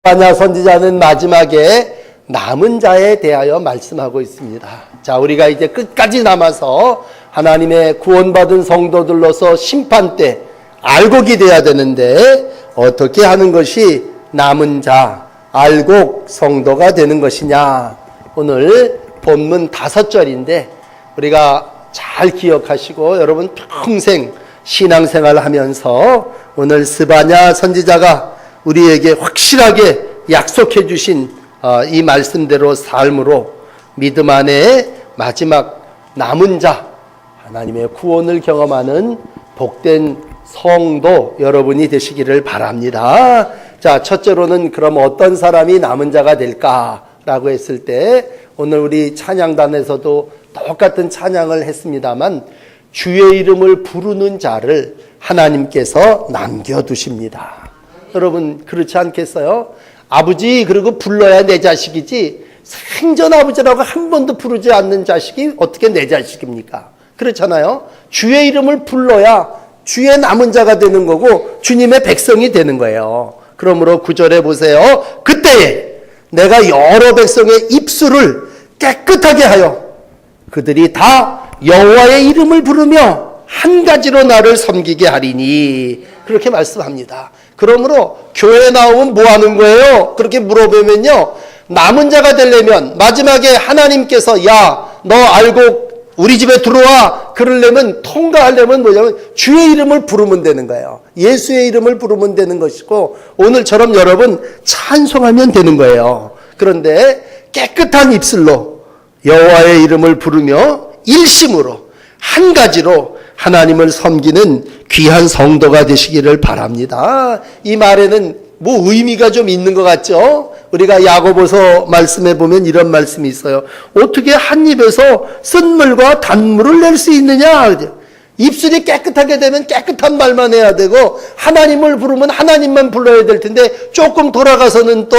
스바냐 선지자는 마지막에 남은 자에 대하여 말씀하고 있습니다. 자, 우리가 이제 끝까지 남아서 하나님의 구원받은 성도들로서 심판 때 알곡이 돼야 되는데 어떻게 하는 것이 남은 자, 알곡 성도가 되는 것이냐. 오늘 본문 5절인데 우리가 잘 기억하시고 여러분 평생 신앙생활 하면서 오늘 스바냐 선지자가 우리에게 확실하게 약속해 주신 이 말씀대로 삶으로 믿음 안에 마지막 남은 자, 하나님의 구원을 경험하는 복된 성도 여러분이 되시기를 바랍니다. 자, 첫째로는 그럼 어떤 사람이 남은 자가 될까라고 했을 때 오늘 우리 찬양단에서도 똑같은 찬양을 했습니다만 주의 이름을 부르는 자를 하나님께서 남겨두십니다. 여러분 그렇지 않겠어요? 아버지 그리고 불러야 내 자식이지 생전 아버지라고 한 번도 부르지 않는 자식이 어떻게 내 자식입니까? 그렇잖아요. 주의 이름을 불러야 주의 남은 자가 되는 거고 주님의 백성이 되는 거예요. 그러므로 9절에 보세요. 그때에 내가 여러 백성의 입술을 깨끗하게 하여 그들이 다 여호와의 이름을 부르며 한 가지로 나를 섬기게 하리니 그렇게 말씀합니다. 그러므로 교회에 나오면 뭐 하는 거예요? 그렇게 물어보면요, 남은 자가 되려면 마지막에 하나님께서 야 너 알고 우리 집에 들어와 그러려면 통과하려면 뭐냐면 주의 이름을 부르면 되는 거예요. 예수의 이름을 부르면 되는 것이고 오늘처럼 여러분 찬송하면 되는 거예요. 그런데 깨끗한 입술로 여호와의 이름을 부르며 일심으로 한 가지로 하나님을 섬기는 귀한 성도가 되시기를 바랍니다. 이 말에는 뭐 의미가 좀 있는 것 같죠? 우리가 야고보서 말씀에 보면 이런 말씀이 있어요. 어떻게 한 입에서 쓴물과 단물을 낼 수 있느냐? 입술이 깨끗하게 되면 깨끗한 말만 해야 되고 하나님을 부르면 하나님만 불러야 될 텐데 조금 돌아가서는 또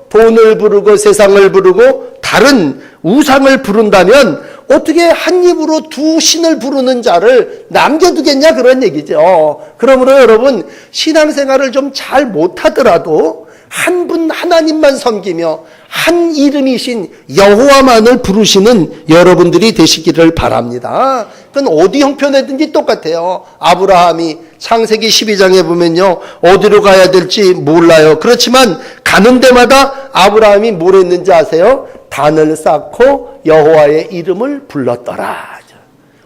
돈을 부르고 세상을 부르고 다른 우상을 부른다면 어떻게 한 입으로 두 신을 부르는 자를 남겨두겠냐 그런 얘기죠. 그러므로 여러분 신앙생활을 좀 잘 못하더라도 한 분 하나님만 섬기며 한 이름이신 여호와만을 부르시는 여러분들이 되시기를 바랍니다. 그건 어디 형편에든지 똑같아요. 아브라함이 창세기 12장에 보면요, 어디로 가야 될지 몰라요. 그렇지만 가는 데마다 아브라함이 뭘 했는지 아세요? 단을 쌓고 여호와의 이름을 불렀더라.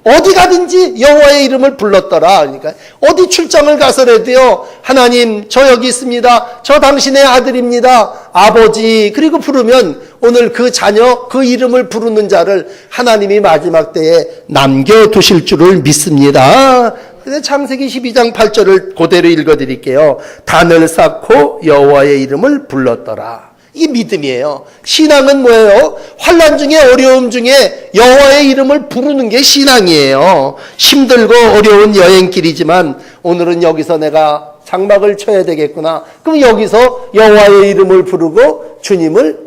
어디 가든지 여호와의 이름을 불렀더라. 그러니까 어디 출장을 가서라도요, 하나님 저 여기 있습니다. 저 당신의 아들입니다. 아버지. 그리고 부르면 오늘 그 자녀 그 이름을 부르는 자를 하나님이 마지막 때에 남겨두실 줄을 믿습니다. 그래서 창세기 12장 8절을 그대로 읽어드릴게요. 단을 쌓고 여호와의 이름을 불렀더라. 이 믿음이에요. 신앙은 뭐예요? 환난 중에 어려움 중에 여호와의 이름을 부르는 게 신앙이에요. 힘들고 어려운 여행길이지만 오늘은 여기서 내가 장막을 쳐야 되겠구나. 그럼 여기서 여호와의 이름을 부르고 주님을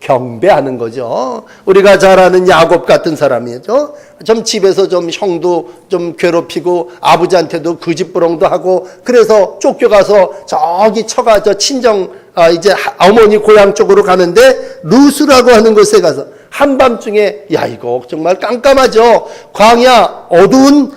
경배하는 거죠. 우리가 잘 아는 야곱 같은 사람이죠. 좀 집에서 좀 형도 좀 괴롭히고 아버지한테도 거짓부렁도 하고 그래서 쫓겨가서 저기 처가서 친정 이제 어머니 고향 쪽으로 가는데 루스라고 하는 곳에 가서 한밤중에 야 이거 정말 깜깜하죠. 광야 어두운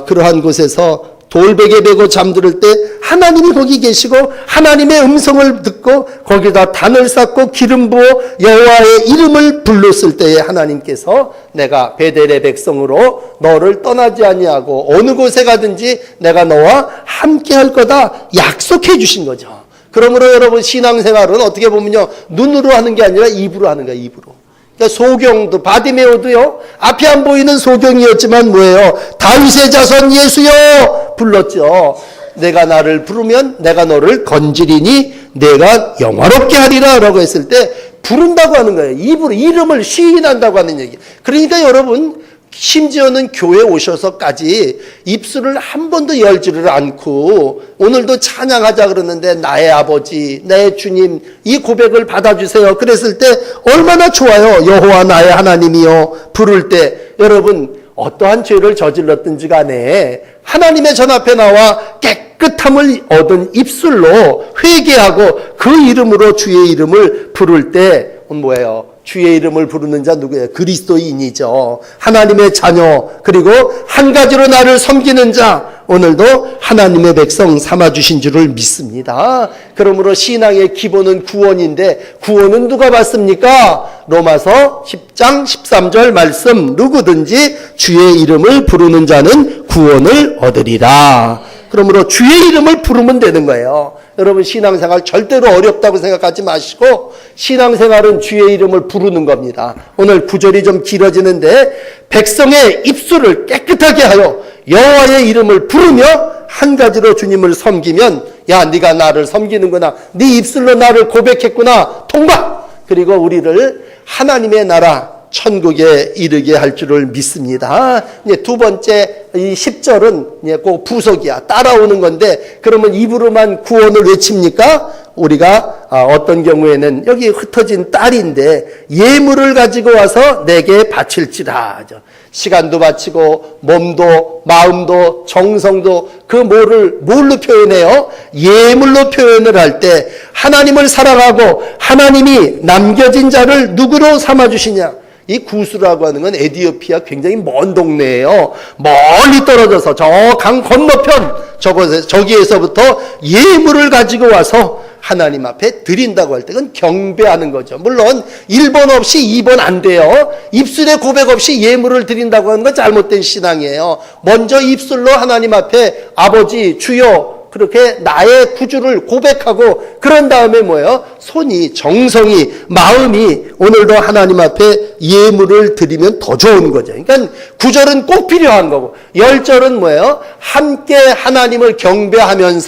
그러한 곳에서 돌베개 베고 잠들을 때 하나님이 거기 계시고 하나님의 음성을 듣고 거기다 단을 쌓고 기름 부어 여호와의 이름을 불렀을 때에 하나님께서 내가 베델의 백성으로 너를 떠나지 아니하고 어느 곳에 가든지 내가 너와 함께 할 거다 약속해 주신 거죠. 그러므로 여러분 신앙생활은 어떻게 보면요, 눈으로 하는 게 아니라 입으로 하는 거예요. 입으로. 그러니까 소경도 바디메오도요, 앞이 안 보이는 소경이었지만 뭐예요? 다윗의 자손 예수여 불렀죠. 내가 나를 부르면 내가 너를 건지리니 내가 영화롭게 하리라 라고 했을 때 부른다고 하는 거예요. 입으로 이름을 시인한다고 하는 얘기. 그러니까 여러분 심지어는 교회 오셔서까지 입술을 한 번도 열지를 않고 오늘도 찬양하자 그러는데 나의 아버지, 내 주님 이 고백을 받아주세요. 그랬을 때 얼마나 좋아요. 여호와 나의 하나님이요 부를 때 여러분 어떠한 죄를 저질렀든지 간에 하나님의 전 앞에 나와 깨끗함을 얻은 입술로 회개하고 그 이름으로 주의 이름을 부를 때 뭐예요? 주의 이름을 부르는 자 누구예요? 그리스도인이죠. 하나님의 자녀, 그리고 한 가지로 나를 섬기는 자, 오늘도 하나님의 백성 삼아주신 줄을 믿습니다. 그러므로 신앙의 기본은 구원인데 구원은 누가 받습니까? 로마서 10장 13절 말씀, 누구든지 주의 이름을 부르는 자는 구원을 얻으리라. 그러므로 주의 이름을 부르면 되는 거예요. 여러분 신앙생활 절대로 어렵다고 생각하지 마시고 신앙생활은 주의 이름을 부르는 겁니다. 오늘 구절이 좀 길어지는데 백성의 입술을 깨끗하게 하여 여호와의 이름을 부르며 한 가지로 주님을 섬기면 야 네가 나를 섬기는구나. 네 입술로 나를 고백했구나. 통과. 그리고 우리를 하나님의 나라 천국에 이르게 할 줄을 믿습니다. 이제 두 번째 이 10절은 이제 그 부속이야. 따라오는 건데 그러면 입으로만 구원을 외칩니까? 우리가 어떤 경우에는 여기 흩어진 딸인데 예물을 가지고 와서 내게 바칠지라. 시간도 바치고 몸도 마음도 정성도 그 뭘로 표현해요? 예물로 표현을 할 때 하나님을 사랑하고 하나님이 남겨진 자를 누구로 삼아주시냐? 이 구스라고 하는 건 에티오피아 굉장히 먼 동네예요. 멀리 떨어져서 저 강 건너편 저기에서부터 예물을 가지고 와서 하나님 앞에 드린다고 할 때 그건 경배하는 거죠. 물론 1번 없이 2번 안 돼요. 입술에 고백 없이 예물을 드린다고 하는 건 잘못된 신앙이에요. 먼저 입술로 하나님 앞에 아버지 주여 그렇게 나의 구주를 고백하고 그런 다음에 뭐예요? 손이 정성이 마음이 오늘도 하나님 앞에 예물을 드리면 더 좋은 거죠. 그러니까 9절은 꼭 필요한 거고 10절은 뭐예요? 함께 하나님을 경배하는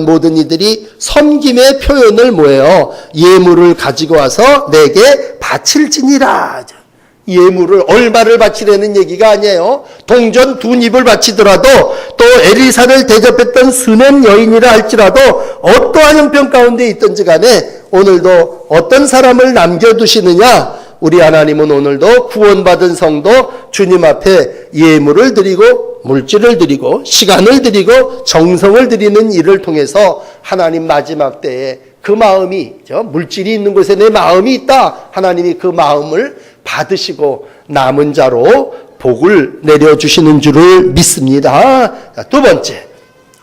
모든 이들이 섬김의 표현을 뭐예요? 예물을 가지고 와서 내게 바칠지니라. 예물을 얼마를 바치려는 얘기가 아니에요. 동전 2닙을 바치더라도 또 엘리사를 대접했던 스낸 여인이라 할지라도 어떠한 형편 가운데 있든지 간에 오늘도 어떤 사람을 남겨두시느냐? 우리 하나님은 오늘도 구원받은 성도 주님 앞에 예물을 드리고 물질을 드리고 시간을 드리고 정성을 드리는 일을 통해서 하나님 마지막 때에 그 마음이 물질이 있는 곳에 내 마음이 있다. 하나님이 그 마음을 받으시고 남은 자로 복을 내려주시는 줄을 믿습니다. 두 번째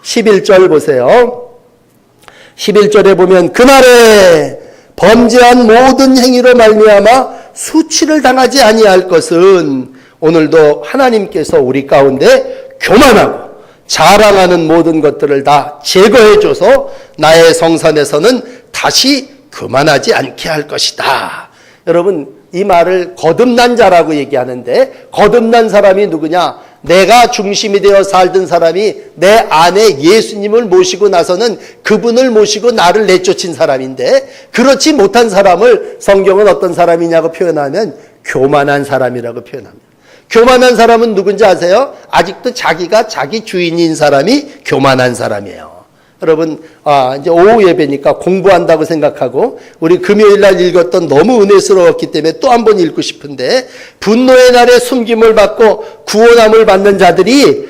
11절 보세요. 11절에 보면 그날에 범죄한 모든 행위로 말미암아 수치를 당하지 아니할 것은 오늘도 하나님께서 우리 가운데 교만하고 자랑하는 모든 것들을 다 제거해줘서 나의 성산에서는 다시 교만하지 않게 할 것이다. 여러분 이 말을 거듭난 자라고 얘기하는데 거듭난 사람이 누구냐? 내가 중심이 되어 살던 사람이 내 안에 예수님을 모시고 나서는 그분을 모시고 나를 내쫓은 사람인데 그렇지 못한 사람을 성경은 어떤 사람이냐고 표현하면 교만한 사람이라고 표현합니다. 교만한 사람은 누군지 아세요? 아직도 자기가 자기 주인인 사람이 교만한 사람이에요. 여러분 이제 오후 예배니까 공부한다고 생각하고 우리 금요일날 읽었던 너무 은혜스러웠기 때문에 또 한 번 읽고 싶은데 분노의 날에 숨김을 받고 구원함을 받는 자들이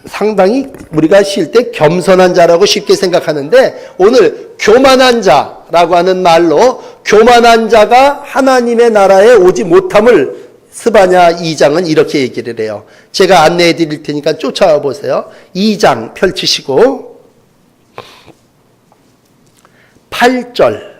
상당히 우리가 쉴 때 겸손한 자라고 쉽게 생각하는데 오늘 교만한 자라고 하는 말로 교만한 자가 하나님의 나라에 오지 못함을 스바냐 2장은 이렇게 얘기를 해요. 제가 안내해 드릴 테니까 쫓아와 보세요. 2장 펼치시고 8절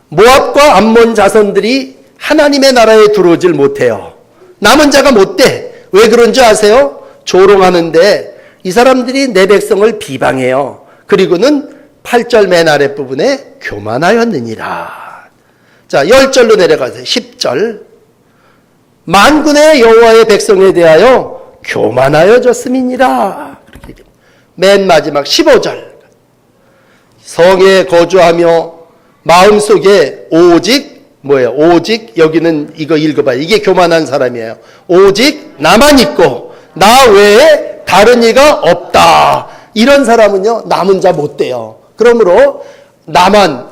모압과 암몬 자손들이 하나님의 나라에 들어오질 못해요. 남은 자가 못 돼. 왜 그런지 아세요? 조롱하는데 이 사람들이 내 백성을 비방해요. 그리고는 8절 맨 아랫부분에 교만하였느니라. 자 10절로 내려가세요. 10절 만군의 여호와의 백성에 대하여 교만하여졌음이니라. 그렇게 얘기합니다. 맨 마지막 15절 성에 거주하며 마음속에 오직 뭐예요? 오직 여기는 이거 읽어봐요. 이게 교만한 사람이에요. 오직 나만 있고 나 외에 다른 이가 없다. 이런 사람은요 남은 자 못 돼요. 그러므로 나만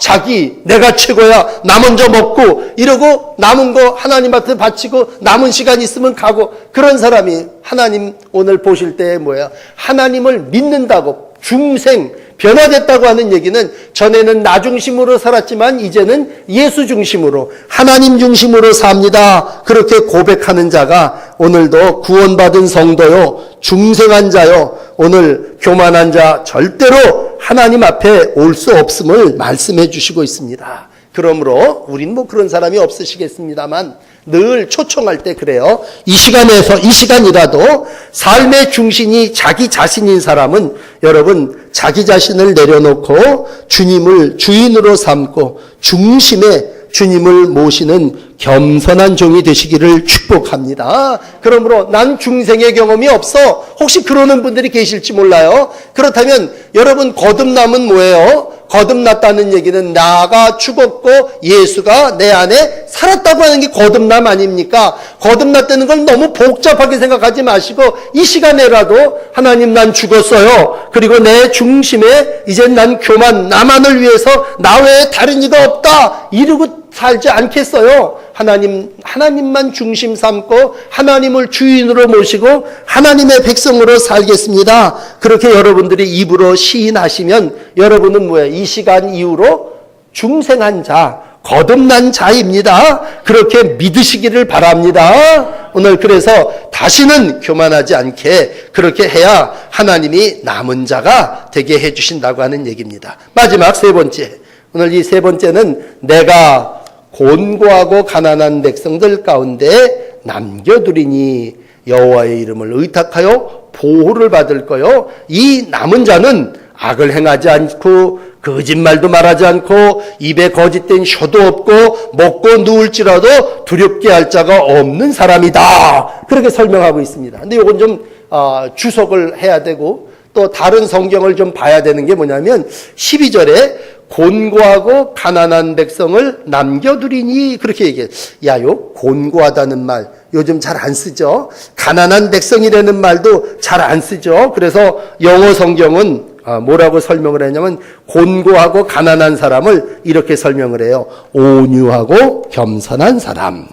자기, 내가 최고야, 나 먼저 먹고 이러고 남은 거 하나님한테 바치고 남은 시간 있으면 가고, 그런 사람이 하나님 오늘 보실 때 뭐야? 하나님을 믿는다고 중생, 변화됐다고 하는 얘기는 전에는 나 중심으로 살았지만 이제는 예수 중심으로, 하나님 중심으로 삽니다. 그렇게 고백하는 자가 오늘도 구원받은 성도요, 중생한 자요, 오늘 교만한 자 절대로 하나님 앞에 올 수 없음을 말씀해 주시고 있습니다. 그러므로 우린 뭐 그런 사람이 없으시겠습니다만 늘 초청할 때 그래요. 이 시간이라도 삶의 중심이 자기 자신인 사람은 여러분 자기 자신을 내려놓고 주님을 주인으로 삼고 중심에 주님을 모시는 겸손한 종이 되시기를 축복합니다. 그러므로 난 중생의 경험이 없어. 혹시 그러는 분들이 계실지 몰라요. 그렇다면 여러분 거듭남은 뭐예요? 거듭났다는 얘기는 나가 죽었고 예수가 내 안에 살았다고 하는 게 거듭남 아닙니까? 거듭났다는 걸 너무 복잡하게 생각하지 마시고 이 시간에라도 하나님 난 죽었어요. 그리고 내 중심에 이젠 난 교만, 나만을 위해서 나 외에 다른 이가 없다 이러고 살지 않겠어요. 하나님만 중심 삼고 하나님을 주인으로 모시고 하나님의 백성으로 살겠습니다. 그렇게 여러분들이 입으로 시인하시면 여러분은 뭐예요? 이 시간 이후로 중생한 자, 거듭난 자입니다. 그렇게 믿으시기를 바랍니다. 오늘 그래서 다시는 교만하지 않게 그렇게 해야 하나님이 남은 자가 되게 해주신다고 하는 얘기입니다. 마지막 세 번째, 오늘 이 세 번째는 내가 곤고하고 가난한 백성들 가운데 남겨두리니 여호와의 이름을 의탁하여 보호를 받을 거요. 이 남은 자는 악을 행하지 않고 거짓말도 말하지 않고 입에 거짓된 혀도 없고 먹고 누울지라도 두렵게 할 자가 없는 사람이다. 그렇게 설명하고 있습니다. 근데 이건 좀 주석을 해야 되고 또 다른 성경을 좀 봐야 되는 게 뭐냐면 12절에 곤고하고 가난한 백성을 남겨두리니 그렇게 얘기해요. 요 곤고하다는 말 요즘 잘 안 쓰죠. 가난한 백성이라는 말도 잘 안 쓰죠. 그래서 영어 성경은 뭐라고 설명을 하냐면 곤고하고 가난한 사람을 이렇게 설명을 해요. 온유하고 겸손한 사람.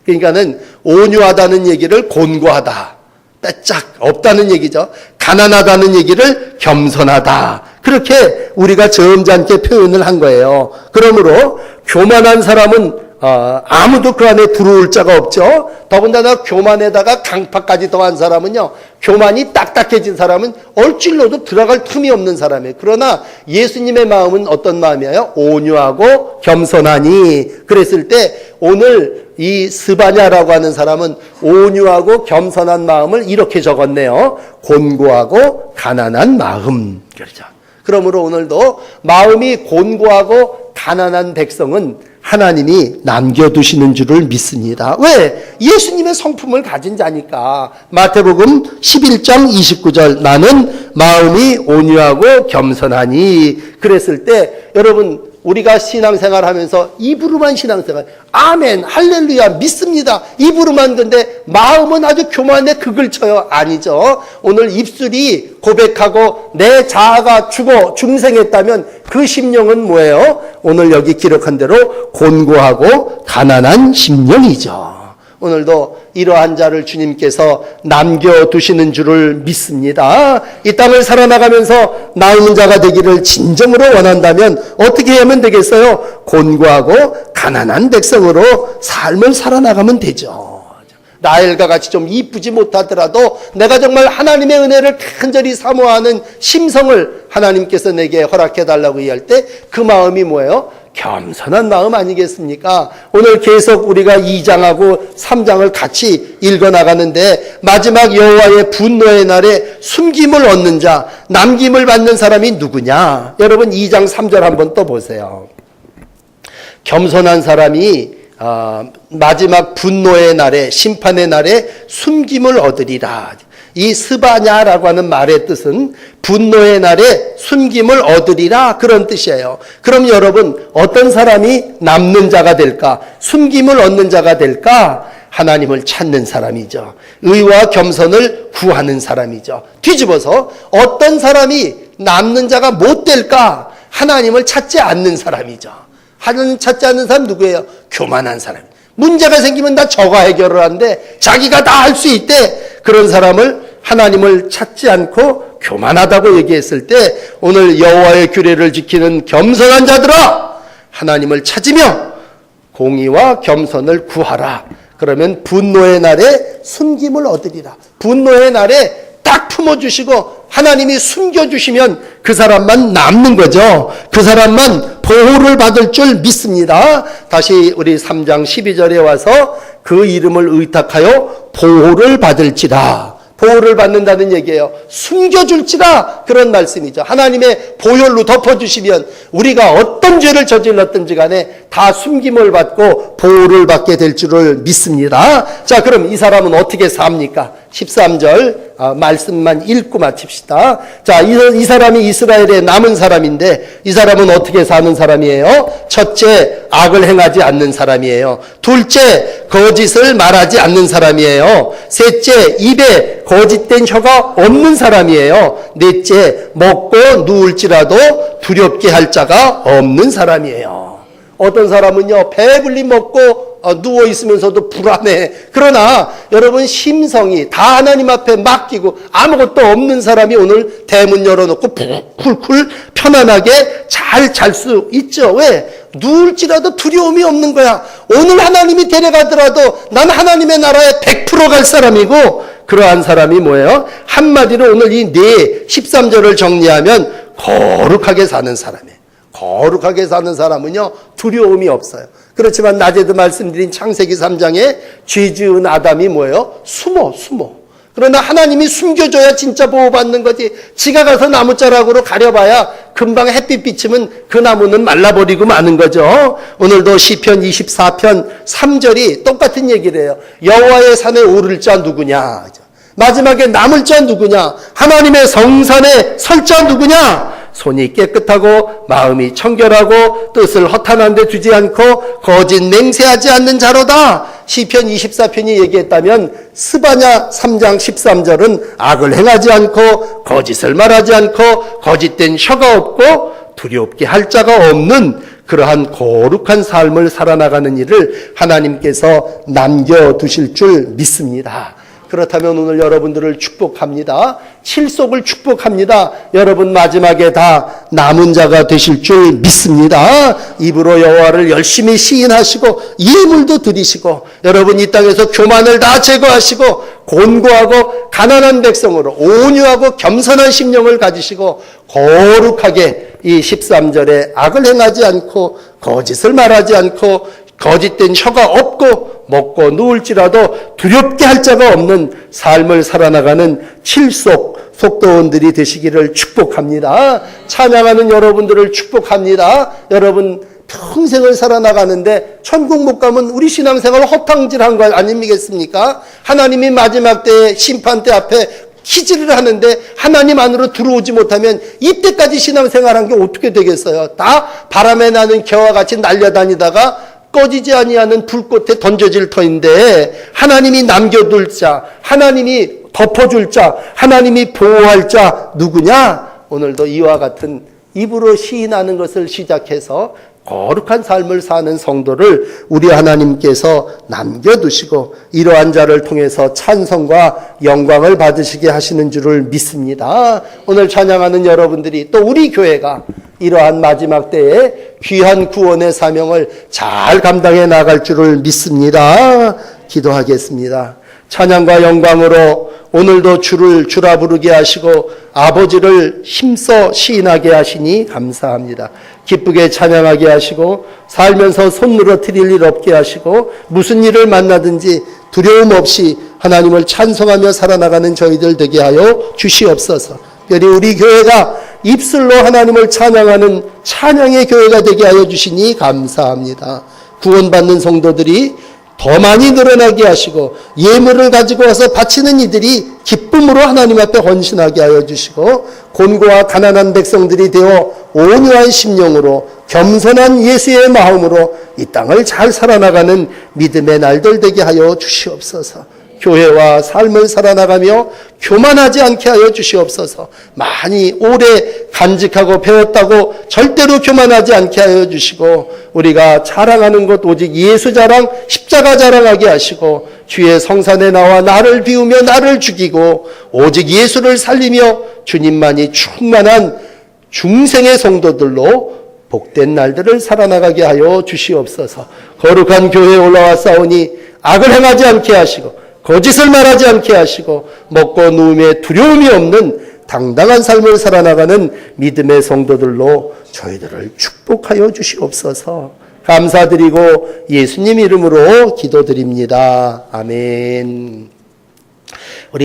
그러니까는 온유하다는 얘기를 곤고하다, 빼짝 없다는 얘기죠. 가난하다는 얘기를 겸손하다. 그렇게 우리가 점잖게 표현을 한 거예요. 그러므로 교만한 사람은 아무도 그 안에 들어올 자가 없죠. 더군다나 교만에다가 강팍까지 더한 사람은요, 교만이 딱딱해진 사람은 얼질로도 들어갈 틈이 없는 사람이에요. 그러나 예수님의 마음은 어떤 마음이에요? 온유하고 겸손하니. 그랬을 때 오늘 이 스바냐라고 하는 사람은 온유하고 겸손한 마음을 이렇게 적었네요. 곤고하고 가난한 마음. 그렇죠. 그러므로 오늘도 마음이 곤고하고 가난한 백성은 하나님이 남겨두시는 줄을 믿습니다. 왜? 예수님의 성품을 가진 자니까. 마태복음 11장 29절 나는 마음이 온유하고 겸손하니. 그랬을 때 여러분 우리가 신앙생활 하면서 입으로만 신앙생활, 아멘, 할렐루야, 믿습니다. 입으로만. 근데 마음은 아주 교만에 극을 쳐요. 아니죠. 오늘 입술이 고백하고 내 자아가 죽어 중생했다면 그 심령은 뭐예요? 오늘 여기 기록한 대로 곤고하고 가난한 심령이죠. 오늘도 이러한 자를 주님께서 남겨두시는 줄을 믿습니다. 이 땅을 살아나가면서 남은 자가 되기를 진정으로 원한다면 어떻게 하면 되겠어요? 곤고하고 가난한 백성으로 삶을 살아나가면 되죠. 라헬과 같이 좀 이쁘지 못하더라도 내가 정말 하나님의 은혜를 간절히 사모하는 심성을 하나님께서 내게 허락해달라고 얘기할 때 그 마음이 뭐예요? 겸손한 마음 아니겠습니까? 오늘 계속 우리가 2장하고 3장을 같이 읽어나가는데 마지막 여호와의 분노의 날에 숨김을 얻는 자, 남김을 받는 사람이 누구냐? 여러분 2장 3절 한번 또 보세요. 겸손한 사람이 마지막 분노의 날에, 심판의 날에 숨김을 얻으리라. 이 스바냐라고 하는 말의 뜻은 분노의 날에 숨김을 얻으리라, 그런 뜻이에요. 그럼 여러분 어떤 사람이 남는 자가 될까? 숨김을 얻는 자가 될까? 하나님을 찾는 사람이죠. 의와 겸손을 구하는 사람이죠. 뒤집어서 어떤 사람이 남는 자가 못 될까? 하나님을 찾지 않는 사람이죠. 하나님 찾지 않는 사람 누구예요? 교만한 사람. 문제가 생기면 다 저가 해결을 하는데 자기가 다 할 수 있대. 그런 사람을 하나님을 찾지 않고 교만하다고 얘기했을 때 오늘 여호와의 규례를 지키는 겸손한 자들아 하나님을 찾으며 공의와 겸손을 구하라. 그러면 분노의 날에 숨김을 얻으리라. 분노의 날에 딱 품어주시고 하나님이 숨겨주시면 그 사람만 남는 거죠. 그 사람만 보호를 받을 줄 믿습니다. 다시 우리 3장 12절에 와서 그 이름을 의탁하여 보호를 받을지라. 보호를 받는다는 얘기예요. 숨겨줄지라 그런 말씀이죠. 하나님의 보혈로 덮어주시면 우리가 어떤 죄를 저질렀든지 간에 다 숨김을 받고 보호를 받게 될 줄을 믿습니다. 자, 그럼 이 사람은 어떻게 삽니까? 13절 말씀만 읽고 마칩시다. 자, 이 사람이 이스라엘의 남은 사람인데 이 사람은 어떻게 사는 사람이에요? 첫째, 악을 행하지 않는 사람이에요. 둘째, 거짓을 말하지 않는 사람이에요. 셋째, 입에 거짓된 혀가 없는 사람이에요. 넷째, 먹고 누울지라도 두렵게 할 자가 없는 사람이에요. 어떤 사람은요, 배불리 먹고 누워 있으면서도 불안해. 그러나 여러분 심성이 다 하나님 앞에 맡기고 아무것도 없는 사람이 오늘 대문 열어놓고 쿨쿨 편안하게 잘 잘 수 있죠. 왜? 누울지라도 두려움이 없는 거야. 오늘 하나님이 데려가더라도 난 하나님의 나라에 100% 갈 사람이고 그러한 사람이 뭐예요? 한마디로 오늘 이 13절을 정리하면 거룩하게 사는 사람이에요. 거룩하게 사는 사람은요 두려움이 없어요. 그렇지만 낮에도 말씀드린 창세기 3장에 죄 지은 아담이 뭐예요? 숨어. 그러나 하나님이 숨겨줘야 진짜 보호받는 거지. 지가 가서 나무자락으로 가려봐야 금방 햇빛 비치면 그 나무는 말라버리고 마는 거죠. 오늘도 시편 24편 3절이 똑같은 얘기를 해요. 여호와의 산에 오를 자 누구냐. 마지막에 남을 자 누구냐. 하나님의 성산에 설 자 누구냐. 손이 깨끗하고 마음이 청결하고 뜻을 허탄한 데 두지 않고 거짓 맹세하지 않는 자로다. 시편 24편이 얘기했다면 스바냐 3장 13절은 악을 행하지 않고 거짓을 말하지 않고 거짓된 혀가 없고 두렵게 할 자가 없는 그러한 거룩한 삶을 살아나가는 일을 하나님께서 남겨두실 줄 믿습니다. 그렇다면 오늘 여러분들을 축복합니다. 칠속을 축복합니다. 여러분 마지막에 다 남은 자가 되실 줄 믿습니다. 입으로 여호와를 열심히 시인하시고 예물도 드리시고 여러분 이 땅에서 교만을 다 제거하시고 곤고하고 가난한 백성으로 온유하고 겸손한 심령을 가지시고 거룩하게 이 13절에 악을 행하지 않고 거짓을 말하지 않고 거짓된 혀가 없고 먹고 누울지라도 두렵게 할 자가 없는 삶을 살아나가는 칠속 속도원들이 되시기를 축복합니다. 찬양하는 여러분들을 축복합니다. 여러분 평생을 살아나가는데 천국 못 가면 우리 신앙생활 허탕질한 거 아니겠습니까? 하나님이 마지막 때에 심판 때 앞에 기지를 하는데 하나님 안으로 들어오지 못하면 이때까지 신앙생활한 게 어떻게 되겠어요? 다 바람에 나는 겨와 같이 날려다니다가 꺼지지 아니하는 불꽃에 던져질 터인데 하나님이 남겨둘 자, 하나님이 덮어줄 자, 하나님이 보호할 자 누구냐? 오늘도 이와 같은 입으로 시인하는 것을 시작해서 거룩한 삶을 사는 성도를 우리 하나님께서 남겨두시고 이러한 자를 통해서 찬송과 영광을 받으시게 하시는 줄을 믿습니다. 오늘 찬양하는 여러분들이 또 우리 교회가 이러한 마지막 때에 귀한 구원의 사명을 잘 감당해 나갈 줄을 믿습니다. 기도하겠습니다. 찬양과 영광으로 오늘도 주라 부르게 하시고 아버지를 힘써 시인하게 하시니 감사합니다. 기쁘게 찬양하게 하시고 살면서 손 늘어뜨릴 일 없게 하시고 무슨 일을 만나든지 두려움 없이 하나님을 찬송하며 살아나가는 저희들 되게 하여 주시옵소서. 특별히 우리 교회가 입술로 하나님을 찬양하는 찬양의 교회가 되게 하여 주시니 감사합니다. 구원받는 성도들이 더 많이 늘어나게 하시고 예물을 가지고 와서 바치는 이들이 기쁨으로 하나님 앞에 헌신하게 하여 주시고 곤고와 가난한 백성들이 되어 온유한 심령으로 겸손한 예수의 마음으로 이 땅을 잘 살아나가는 믿음의 날들 되게 하여 주시옵소서. 교회와 삶을 살아나가며 교만하지 않게 하여 주시옵소서. 많이 오래 간직하고 배웠다고 절대로 교만하지 않게 하여 주시고, 우리가 자랑하는 것 오직 예수 자랑, 십자가 자랑하게 하시고, 주의 성산에 나와 나를 비우며 나를 죽이고 오직 예수를 살리며 주님만이 충만한 중생의 성도들로 복된 날들을 살아나가게 하여 주시옵소서. 거룩한 교회에 올라와 싸우니 악을 행하지 않게 하시고 거짓을 말하지 않게 하시고 먹고 누움에 두려움이 없는 당당한 삶을 살아나가는 믿음의 성도들로 저희들을 축복하여 주시옵소서. 감사드리고 예수님 이름으로 기도드립니다. 아멘.